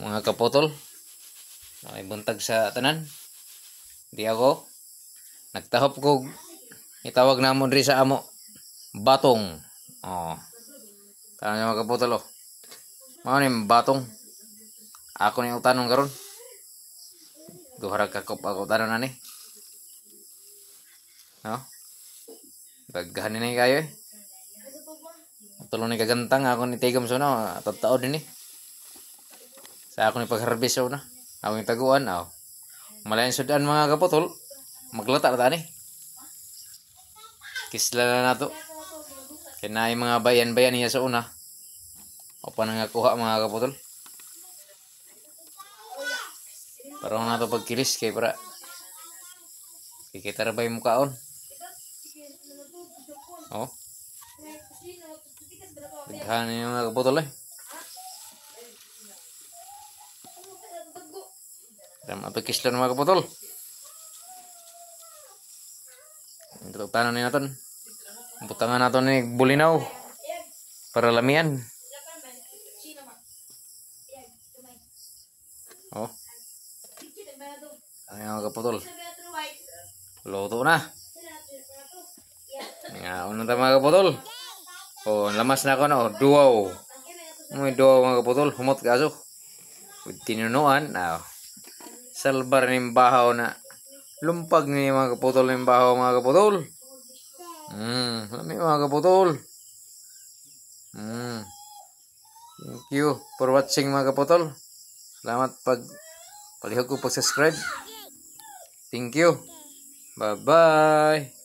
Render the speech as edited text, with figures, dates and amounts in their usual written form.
mga kaputol. May buntag sa tanan. Di ako nagtahop ko itawag namon diri sa amo batong. Oh. Kana mga kaputol oh. Mao ni batong. Ako ni utanon karon. Duha ka kop ako utanon ani. No? Daghan ni kayo eh. Tulong ni kagantang ako ni tigam so na taod din eh. Sa ako ni pag-harvest na. Ako ni taguan aw. Malayan sudan mga kaputol. Maglata ta ni. Kisla na nato. Kinay mga bayan-bayan niya sa una. O pa nang kuha mga kaputol. Pero na to pagkilis kay para kikita ra bay mukaon. Oh. Daghan ni mga kaputol eh. Tama to kisla mga kaputol. Ito tanan ni naton. Butangan naton ni bulinaw para lamian. Oh. Ay mga kaputol. Luto na. Nga unang ta mga kaputol. Oh, lamas na ako no, duwaw. May duwaw mga kaputol, humot kaso. With tinunuan, salbar ni bahaw na lumpag ni mga kaputol ni bahaw mga kaputol. Lami mga kaputol. Thank you for watching mga kaputol. Salamat palihog ko pag-subscribe. Thank you. Bye-bye.